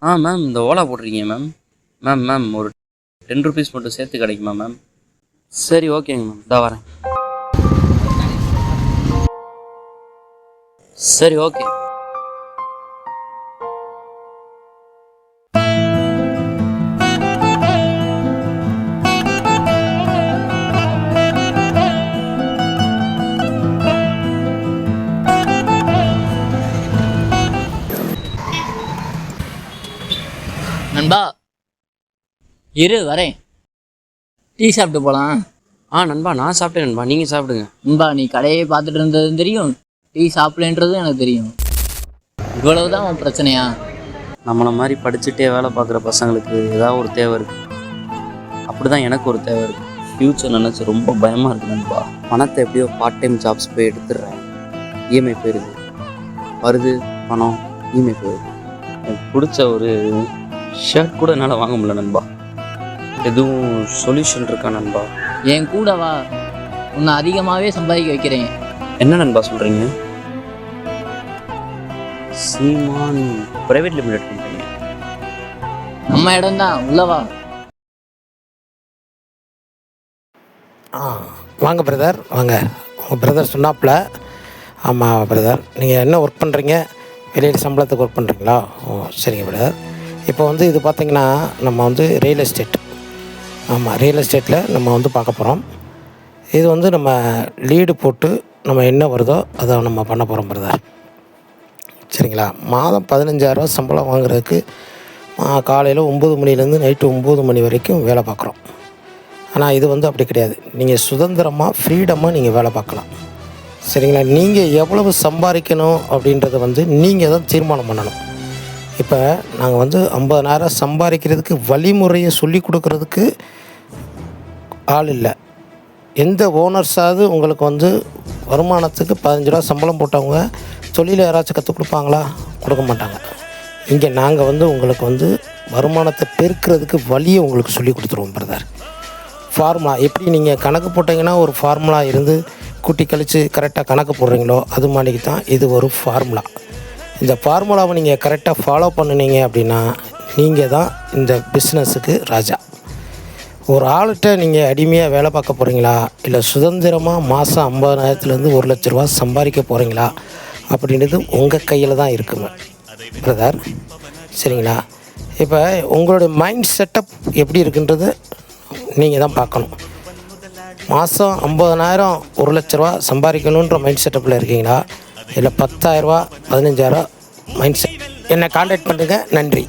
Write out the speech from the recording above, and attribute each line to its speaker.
Speaker 1: Ma'am இந்த ஓலா போட்டிருக்கீங்க ma'am. Ma'am ஒரு 10 ருபீஸ் மட்டும் சேர்த்து கிடைக்குமா மேம்? சரி ஓகேங்க மேம், இதோ வரேன். சரி ஓகே.
Speaker 2: நண்பா இரு வரேன். டீ சாப்பிட்டு போகலாம்.
Speaker 1: நண்பா நான் சாப்பிட்டேன் நண்பா, நீங்கள் சாப்பிடுங்க.
Speaker 2: நண்பா நீ கடையே பார்த்துட்டு இருந்ததும் தெரியும், டீ சாப்பிடலன்றதும் எனக்கு தெரியும். இவ்வளவுதான் உன் பிரச்சனையா?
Speaker 1: நம்மளை மாதிரி படிச்சுட்டே வேலை பார்க்குற பசங்களுக்கு ஏதாவது ஒரு தேவை இருக்குது. அப்படி தான் எனக்கு ஒரு தேவை இருக்குது. ஃப்யூச்சர் நினச்சி ரொம்ப பயமாக இருக்குது நண்பா. பணத்தை எப்படியோ பார்ட் டைம் ஜாப்ஸ் போய் எடுத்துடுறேன். இஎம்ஐ போயிடுது, வருது பணம், இஎம்ஐ போயிடுது. எனக்கு பிடிச்ச ஒரு ஷர்ட் கூட என்னால் வாங்க முடியல நண்பா. எதுவும் சொல்யூஷன் இருக்கா நண்பா?
Speaker 2: என் கூட வா, உன்னை அதிகமாகவே சம்பாதிக்க வைக்கிறேன்.
Speaker 1: என்ன நண்பா சொல்கிறீங்க? சீமான் பிரைவேட் லிமிடெட் கம்பெனி
Speaker 2: நம்ம இடம்தான், உள்ளவா.
Speaker 3: வாங்க பிரதர், வாங்க. உங்கள் பிரதர் சொன்னாப்புல. ஆமாம் பிரதர், நீங்கள் என்ன ஒர்க் பண்ணுறீங்க? வெளியில் சம்பளத்துக்கு ஒர்க் பண்ணுறீங்களா? சரிங்க பிரதர். இப்போ இது பார்த்திங்கன்னா நம்ம ரியல் எஸ்டேட். ஆமாம், ரியல் எஸ்டேட்டில் நம்ம பார்க்க போகிறோம். இது நம்ம லீடு போட்டு நம்ம என்ன வருதோ அதை நம்ம பண்ண போகிறோம் பிரதர். சரிங்களா? மாதம் 15,000 சம்பளம் வாங்குறதுக்கு காலையில் 9 மணிலேருந்து நைட்டு 9 மணி வரைக்கும் வேலை பார்க்குறோம். ஆனால் இது அப்படி கிடையாது. நீங்கள் சுதந்திரமாக ஃப்ரீடமாக நீங்கள் வேலை பார்க்கலாம். சரிங்களா? நீங்கள் எவ்வளவு சம்பாதிக்கணும் அப்படின்றத நீங்கள் தான் தீர்மானம் பண்ணணும். இப்போ நாங்கள் 50,000 சம்பாதிக்கிறதுக்கு வழிமுறையை சொல்லி கொடுக்குறதுக்கு ஆள் இல்லை. எந்த ஓனர்ஸாவது உங்களுக்கு வருமானத்துக்கு 15 ரூபா சம்பளம் போட்டவங்க தொழிலை யாராச்சும் கற்றுக் கொடுப்பாங்களா? கொடுக்க மாட்டாங்க. இங்கே நாங்கள் உங்களுக்கு வருமானத்தை பெருக்கிறதுக்கு வழியை உங்களுக்கு சொல்லி கொடுத்துருவோம் பிரதர். ஃபார்முலா எப்படி நீங்கள் கணக்கு போட்டிங்கன்னா ஒரு ஃபார்முலா இருந்து கூட்டி கழித்து கரெக்டாக கணக்கு போடுறீங்களோ அது மாதிரிக்கு தான் இது ஒரு ஃபார்முலா. இந்த ஃபார்முலாவை நீங்கள் கரெக்டாக ஃபாலோ பண்ணினீங்க அப்படின்னா நீங்கள் தான் இந்த பிஸ்னஸுக்கு ராஜா. ஒரு ஆள்கிட்ட நீங்கள் அடிமையாக வேலை பார்க்க போகிறீங்களா, இல்லை சுதந்திரமாக மாதம் 50,000லேருந்து 1,00,000 ரூபா சம்பாதிக்க போகிறீங்களா அப்படின்றது உங்கள் கையில் தான் இருக்குங்க பிரதர். சரிங்களா? இப்போ உங்களுடைய மைண்ட் செட்டப் எப்படி இருக்குன்றது நீங்கள் தான் பார்க்கணும். மாதம் 50,000 1,00,000 ரூபா சம்பாதிக்கணுன்ற மைண்ட் செட்டப்பில் இருக்கீங்களா, இல்லை 10,000 ரூபா 15,000 மைண்ட் செட்? என்னை கான்டாக்ட் பண்ணுங்கள். நன்றி.